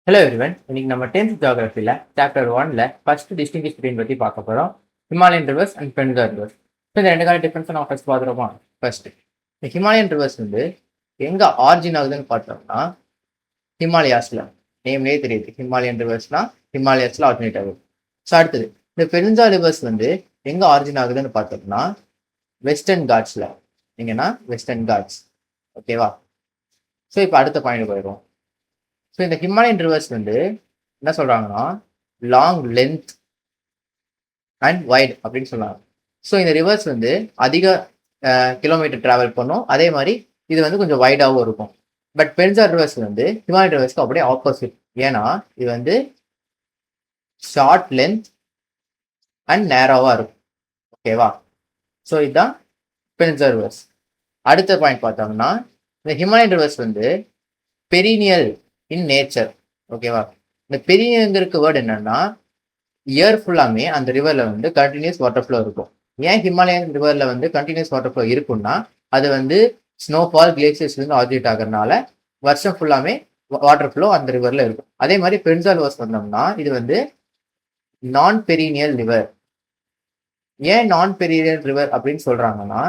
Hello everyone. இன்னைக்கு நம்ம 10th ஜியோகிராஃபியில் சாப்டர் 1ல ஃபர்ஸ்ட் டிஸ்டிங்விஷ் பிட்வீன் பற்றி பார்க்க போகிறோம். Himalayan rivers and peninsular rivers. So இந்த ரெண்டு கால டிஃபரன்ஸை நம்ம ஃபர்ஸ்ட் பார்த்துருப்போம். ஃபர்ஸ்ட் இந்த ஹிமாலயன் ரிவர்ஸ் வந்து எங்கே ஆரிஜின் ஆகுதுன்னு பார்த்தோம்னா ஹிமாலயாஸில். நேம்லேயே தெரியுது, ஹிமாலயன் ரிவர்ஸ்னா ஹிமாலயாஸில் ஆரிஜினேட் ஆகுது. ஸோ அடுத்தது இந்த பென்சார் ரிவர்ஸ் வந்து எங்கே ஆரிஜின் ஆகுதுன்னு பார்த்தோம்னா வெஸ்டர்ன் காட்ஸில். எங்கன்னா வெஸ்டர்ன் காட்ஸ். ஓகேவா? ஸோ இப்போ அடுத்த பாயிண்ட் போயிடுவோம். ஸோ இந்த ஹிமாலயன் ரிவர்ஸ் வந்து என்ன சொல்றாங்கன்னா லாங் லென்த் அண்ட் வைட் அப்படின்னு சொல்றாங்க. ஸோ இந்த ரிவர்ஸ் வந்து அதிக கிலோமீட்டர் டிராவல் பண்ணும், அதே மாதிரி இது வந்து கொஞ்சம் வைடாகவும் இருக்கும். பட் பென்சார் ரிவர்ஸ் வந்து ஹிமாலயன் ரிவர்ஸ்க்கு அப்படியே ஆப்போசிட். ஏன்னா இது வந்து ஷார்ட் லென்த் அண்ட் நேரோவா இருக்கும். ஓகேவா? ஸோ இதுதான் பென்சார் ரிவர்ஸ். அடுத்த பாயிண்ட் பார்த்தோம்னா இந்த ஹிமாலயன் ரிவர்ஸ் வந்து பெரினியல் இன் நேச்சர். ஓகேவா? இந்த பெரியங்கிறதுக்கு வேர்டு என்னன்னா இயர் ஃபுல்லாமே அந்த ரிவர்ல வந்து கண்டினியூஸ் வாட்டர் ஃப்ளோ இருக்கும். ஏன் ஹிமாலயன் ரிவர்ல வந்து கண்டினியூஸ் வாட்டர் ஃப்ளோ இருக்கும்னா அது வந்து ஸ்னோஃபால் கிளேசியர்ஸ்லேருந்து ஆரிஜினேட் ஆகிறதுனால வருஷம் ஃபுல்லாமே வாட்டர் ஃப்ளோ அந்த ரிவர்ல இருக்கும். அதே மாதிரி பென்சார் ரிவர்ஸ் வந்தோம்னா இது வந்து நான் பெரினியல் ரிவர். ஏன் நான் பெரினியல் ரிவர் அப்படின்னு சொல்றாங்கன்னா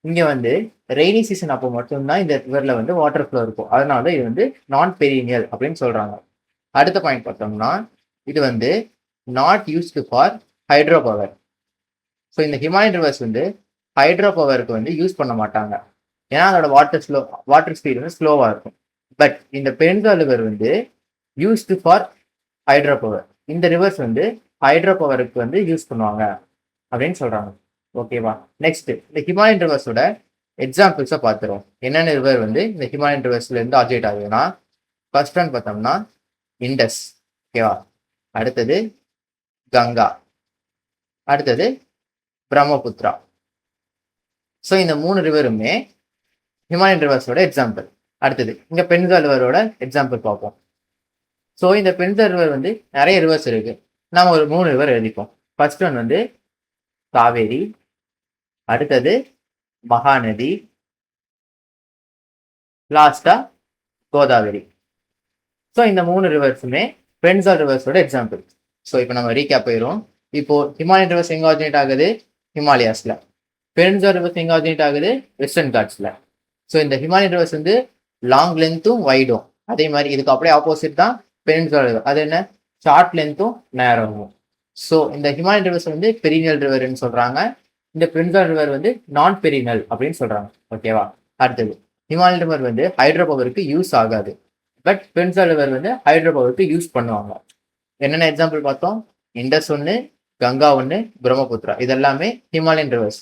இங்க வந்து ரெய்னி சீசன் அப்போ மட்டும்தான் இந்த ரிவர்ல வந்து வாட்டர் ஃப்ளோ இருக்கும். அதனால இது வந்து நான் பெரினியல் அப்படின்னு சொல்றாங்க. அடுத்த பாயிண்ட் பார்த்தோம்னா இது வந்து not used for hydro power. So இந்த ஹிமாலயன் ரிவர்ஸ் வந்து ஹைட்ரோ பவருக்கு வந்து யூஸ் பண்ண மாட்டாங்க, ஏன்னா அதோட வாட்டர் ஸ்பீட் வந்து ஸ்லோவாக இருக்கும். பட் இந்த பென்சார் ரிவர் வந்து யூஸ்டு ஃபார் ஹைட்ரோ பவர். இந்த ரிவர்ஸ் வந்து ஹைட்ரோ பவருக்கு வந்து யூஸ் பண்ணுவாங்க அப்படின்னு சொல்றாங்க. ஓகேவா? நெக்ஸ்ட் இந்த ஹிமாலயன் ரிவர்ஸோட எக்ஸாம்பிள்ஸை பார்த்துருவோம். என்னென்ன ரிவர் வந்து இந்த ஹிமாலயன் ரிவர்ஸ்ல இருந்து ஆரிஜினேட் ஆகுதுன்னா ஃபர்ஸ்ட் ஒன் பார்த்தோம்னா இண்டஸ். ஓகேவா? அடுத்தது கங்கா, அடுத்தது பிரம்மபுத்திரா. ஸோ இந்த மூணு ரிவருமே ஹிமாலயன் ரிவர்ஸோட எக்ஸாம்பிள். அடுத்தது இங்க பென்சார் ரிவரோட எக்ஸாம்பிள் பார்ப்போம். ஸோ இந்த பென்சார் ரிவர் வந்து நிறைய ரிவர்ஸ் இருக்கு. நாம ஒரு 3 ரிவர் எழுதிப்போம். ஃபர்ஸ்ட் ஒன் வந்து காவேரி, அடுத்தது மகாநதி, லாஸ்டா கோதாவரி. ஸோ இந்த 3 ரிவர்ஸுமே பென்சார் ரிவர்ஸோட எக்ஸாம்பிள். ஸோ இப்போ நம்ம ரீகேப் போயிடும். இப்போ ஹிமாலயன் ரிவர்ஸ் எங்க ஆரிஜினேட் ஆகுது? ஹிமாலயாஸ்ல. பென்சார் ரிவர்ஸ் எங்க ஆரிஜினேட் ஆகுது? வெஸ்டர்ன் காட்ஸ்ல. ஸோ இந்த ஹிமாலயன் ரிவர்ஸ் வந்து லாங் லென்த்தும் வைடும், அதே மாதிரி இதுக்கு அப்படியே ஆப்போசிட் தான் பென்சார் ரிவர். அது என்ன? ஷார்ட் லென்த்தும் நேரோவும். ஸோ இந்த ஹிமாலயன் ரிவர்ஸ் வந்து பெரினியல் ரிவர்னு சொல்றாங்க, இந்த பென்சார் ரிவர் வந்து நான் பெரினல் அப்படின்னு சொல்றாங்க. ஓகேவா? அடுத்தது ஹிமாலயன் ரிவர் வந்து ஹைட்ரோ பவருக்கு யூஸ் ஆகாது, பட் பென்சார் ரிவர் வந்து ஹைட்ரோ பவருக்கு யூஸ் பண்ணுவாங்க. என்னென்ன எக்ஸாம்பிள் பார்த்தோம்? இண்டஸ் ஒன்று, கங்கா ஒன்று, பிரம்மபுத்திரா. இதெல்லாமே ஹிமாலயன் ரிவர்ஸ்.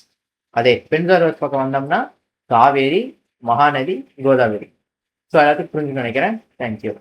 அதே பென்சார் ரிவர்ஸ் பக்கம் வந்தோம்னா காவேரி, மகாநதி, கோதாவரி. ஸோ எல்லாத்துக்கும் புரிஞ்சுன்னு நினைக்கிறேன். தேங்க்யூ.